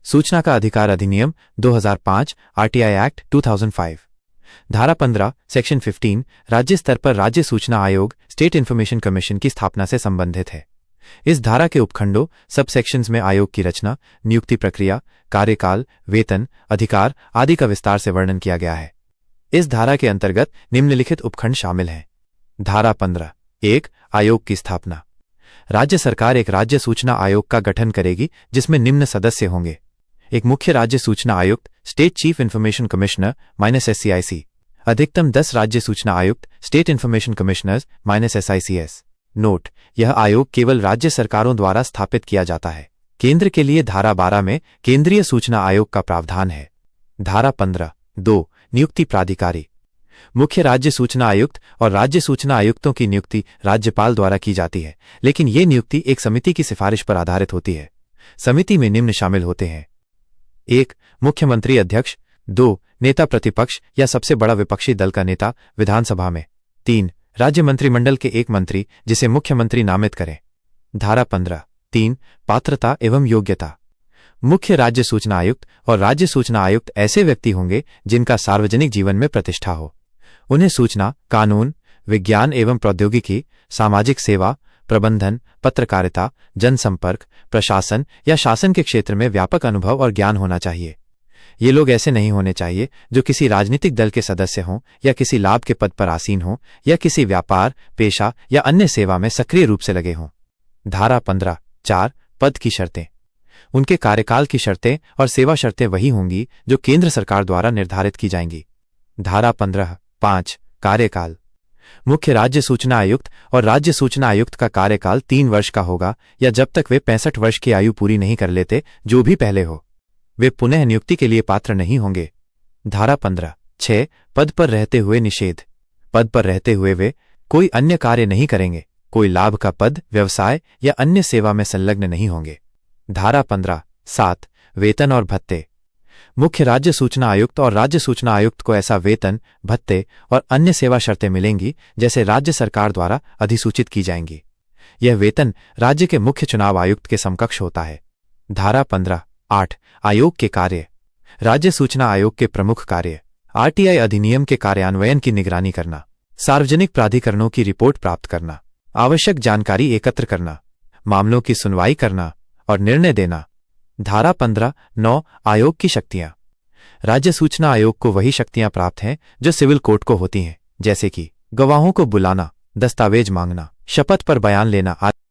सूचना का अधिकार अधिनियम 2005 आरटीआई एक्ट 2005। धारा 15 सेक्शन 15 राज्य स्तर पर राज्य सूचना आयोग स्टेट इन्फॉर्मेशन कमीशन की स्थापना से संबंधित है। इस धारा के उपखंडों सब सेक्शंस में आयोग की रचना, नियुक्ति प्रक्रिया, कार्यकाल, वेतन, अधिकार आदि का विस्तार से वर्णन किया गया है। इस धारा के अंतर्गत निम्नलिखित उपखंड शामिल हैं। धारा 15 1 आयोग की स्थापना। राज्य सरकार एक राज्य सूचना आयोग का गठन करेगी जिसमें निम्न सदस्य होंगे। एक मुख्य राज्य सूचना आयुक्त state chief information commissioner -SCIC, अधिकतम 10 राज्य सूचना आयुक्त state information commissioners -SICS। Note, यह आयोग केवल राज्य सरकारों द्वारा स्थापित किया जाता है। केंद्र के लिए धारा 12 में केंद्रीय सूचना आयोग का प्रावधान है। धारा 15 2 नियुक्ति प्राधिकारी। मुख्य राज्य सूचना आयुक्त और राज्य सूचना आयुक्तों की नियुक्ति राज्यपाल द्वारा की जाती है, लेकिन ये नियुक्ति एक समिति की सिफारिश पर आधारित होती है। समिति में निम्न शामिल होते हैं: 1 मुख्यमंत्री अध्यक्ष, 2 नेता प्रतिपक्ष या सबसे बड़ा विपक्षी दल का नेता विधानसभा में, 3 राज्य मंत्रिमंडल के एक मंत्री जिसे मुख्यमंत्री नामित करें। धारा 15 3 पात्रता एवं योग्यता। मुख्य राज्य सूचना आयुक्त और राज्य सूचना आयुक्त ऐसे व्यक्ति होंगे जिनका सार्वजनिक जीवन में प्रतिष्ठा हो। उन्हें सूचना, कानून, विज्ञान एवं प्रौद्योगिकी, सामाजिक सेवा, प्रबंधन, पत्रकारिता, जनसंपर्क, प्रशासन या शासन के क्षेत्र में व्यापक अनुभव और ज्ञान होना चाहिए। ये लोग ऐसे नहीं होने चाहिए जो किसी राजनीतिक दल के सदस्य हों या किसी लाभ के पद पर आसीन हों या किसी व्यापार, पेशा या अन्य सेवा में सक्रिय रूप से लगे हों। धारा 15 4 पद की शर्तें। उनके कार्यकाल की शर्तें और सेवा शर्तें वही होंगी जो केंद्र सरकार द्वारा निर्धारित की जाएंगी। धारा 15 5 कार्यकाल। मुख्य राज्य सूचना आयुक्त और राज्य सूचना आयुक्त का कार्यकाल 3 वर्ष का होगा या जब तक वे 65 वर्ष की आयु पूरी नहीं कर लेते, जो भी पहले हो। वे पुनः नियुक्ति के लिए पात्र नहीं होंगे। धारा 15 6 पद पर रहते हुए निषेध। पद पर रहते हुए वे कोई अन्य कार्य नहीं करेंगे, कोई लाभ का पद, व्यवसाय या अन्य सेवा में संलग्न नहीं होंगे। धारा 15 7 वेतन और भत्ते। मुख्य राज्य सूचना आयुक्त और राज्य सूचना आयुक्त को ऐसा वेतन, भत्ते और अन्य सेवा शर्तें मिलेंगी जैसे राज्य सरकार द्वारा अधिसूचित की जाएंगी। यह वेतन राज्य के मुख्य चुनाव आयुक्त के समकक्ष होता है। धारा 15 8 आयोग के कार्य। राज्य सूचना आयोग के प्रमुख कार्य: आरटीआई अधिनियम के कार्यान्वयन की निगरानी करना, सार्वजनिक प्राधिकरणों की रिपोर्ट प्राप्त करना, आवश्यक जानकारी एकत्र करना, मामलों की सुनवाई करना और निर्णय देना। धारा 15 9 आयोग की शक्तियां। राज्य सूचना आयोग को वही शक्तियां प्राप्त हैं जो सिविल कोर्ट को होती हैं, जैसे कि गवाहों को बुलाना, दस्तावेज मांगना, शपथ पर बयान लेना आदि।